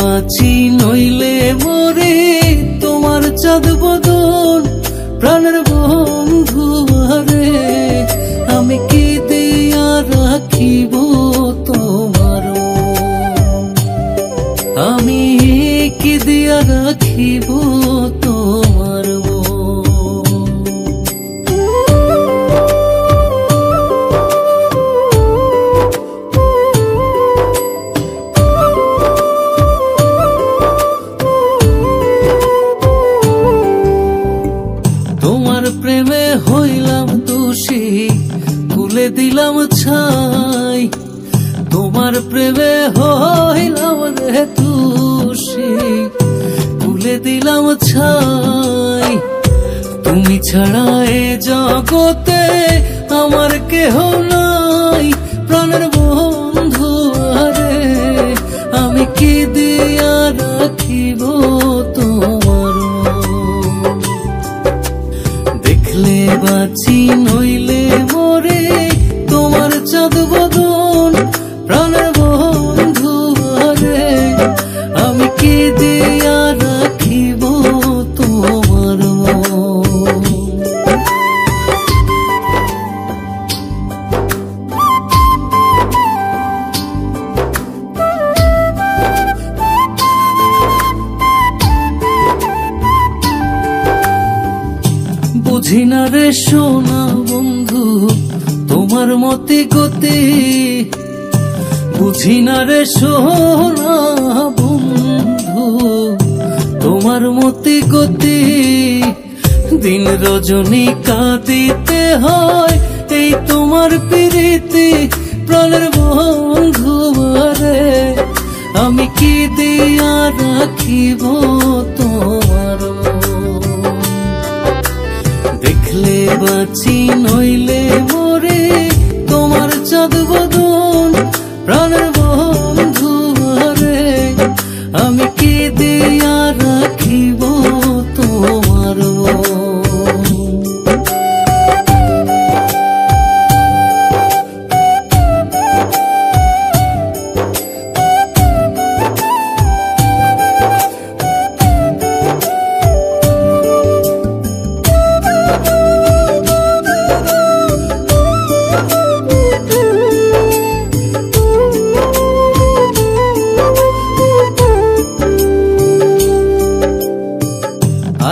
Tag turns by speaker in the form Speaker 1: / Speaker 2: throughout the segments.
Speaker 1: বাঁচি নইলে মরে, তোমার চাঁদ বদন প্রাণের বন্ধু আরে, আমি কি দিয়া রাখিব তোমার, আমি কি দিয়া রাখিব তোমার। তোমার প্রেমে হইলাম দোষী, কুলে দিলাম ছাই, তোমার প্রেমে হইলাম রে দোষী, কুলে দিলাম ছাই। তুমি ছাড়া এ জগতে আমার কেহ নাই, প্রাণের বন্ধু আরে, আমি কি দিয়া রাখিব তোমার, দেখলে বাঁচি নইলে মরে, তোমার চাঁদ বদন প্রাণের বন্ধু আরে, আমি কি দিয়া রাখিব তোমার। বুঝি না রে সোনা বন্ধু তোমার মতে গতি, বুঝি না রে সোনা বন্ধু তোমার মতে গতি, দিন রজনী কাঁদিতে হয় এই তোমার প্রীতি, প্রাণের বন্ধু আরে, আমি কি দিয়া রাখিব তোমার, দেখলে বাঁচি নইলে মরে, তোমার চাঁদ বদন প্রাণের বন্ধু আরে, আমি কি দিয়া রাখিব তোমার।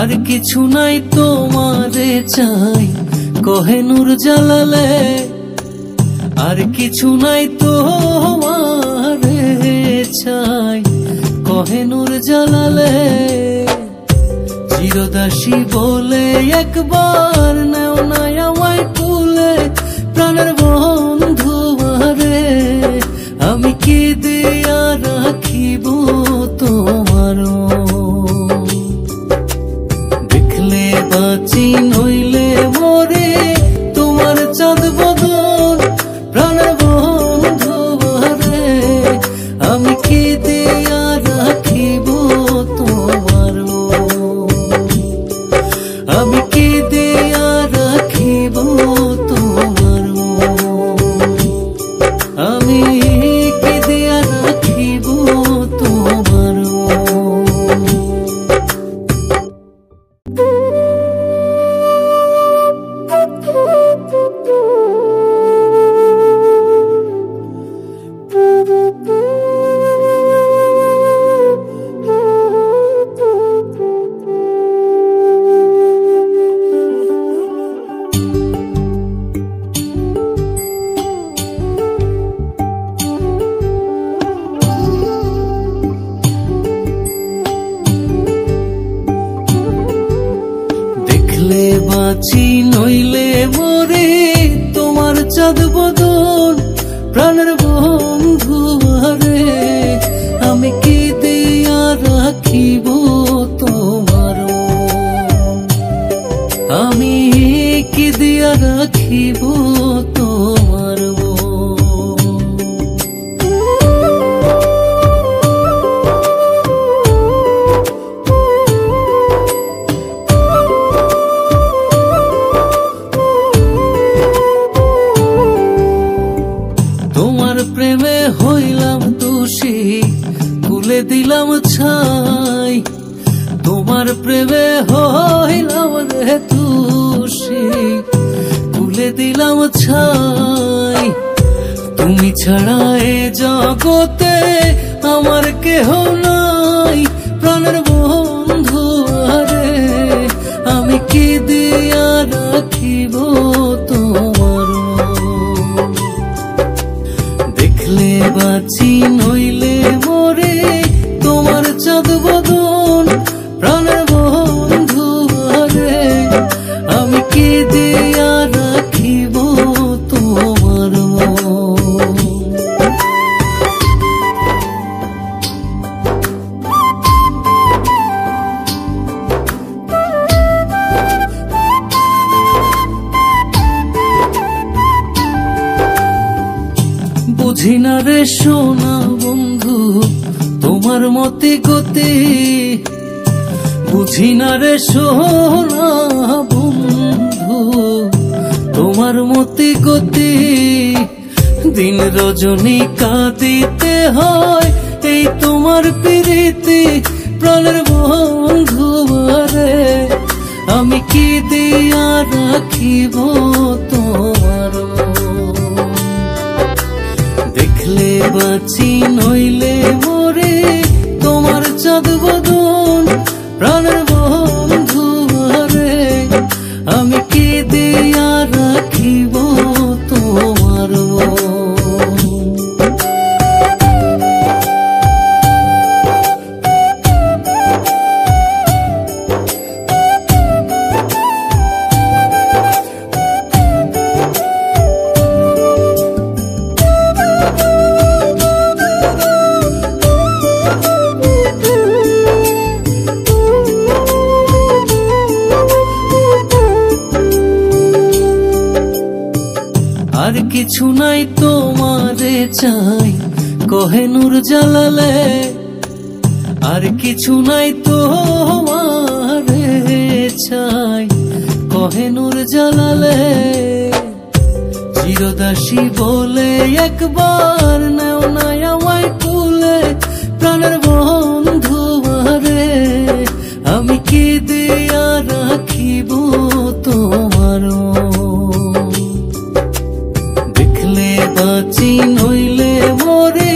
Speaker 1: আর কিছু নাই তোমারে চাই কহে নূর জালালে, আর কিছু নাই তোমারে চাই কহে নূর জালালে, চিরদাসী বলে একবার নেও না আমায় তুলে, প্রাণের বন্ধু আরে, আমি কি দিয়া রাখিব তোমার, দেখলে বাঁচি নইলে মরে, তোমার চাঁদ বদন প্রাণের বন্ধু আরে, আমি কি দিয়া রাখিব তোমার, আমি কি দিয়া রাখিব তোমার, আমি কি দিয়া রাখিব তোমার। দেখলে বাঁচি নইলে মরে, তোমার চাঁদ বদন প্রাণের বন্ধু আরে, আমি কি দিয়া রাখিব তোমার, আমি কি দিয়া রাখিব তোমার। তোমার প্রেমে হইলাম দোষী, কুলে তুলে দিলাম ছাই, তোমার প্রেমে হইলাম রে তুষি, তুলে দিলাম ছাই। তুমি ছাড়া এ জগতে আমার কেহ নাই, প্রাণের বন্ধু আরে আমি কি দিয়া রাখিব তোমার। দেখলে বাঁচি নইলে মরে তোমার চাঁদ বদন, প্রাণের বন্ধু আরে আমি কি দিয়া রাখিব তোমার। বুঝি না রে সোনা বন্ধু তোমার মতি গতি, বুঝি না রে সোনা বন্ধু তোমার মতি গতি। দিন রজনী কাঁদিতে হয় এই তোমার প্রীতি, প্রাণের বন্ধু আরে আমি কি দিয়া রাখিব তোমার। দেখলে বাঁচি নইলে মরে তোমার চাঁদ বদন, প্রাণের বন্ধু আরে আমি কি দিয়া রাখিব তোমার। আর কিছু নাই তোমারে চাই কহে নূর জালালে, আর কিছু নাই তোমারে চাই কহে নূর জালালে। চিরদাসী বলে একবার নেও না আমায় তুলে, প্রাণের বন্ধু আরে আমি কি দিয়া রাখিব তোমার। দেখলে বাঁচি নইলে মরে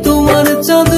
Speaker 1: তোমার চাঁদ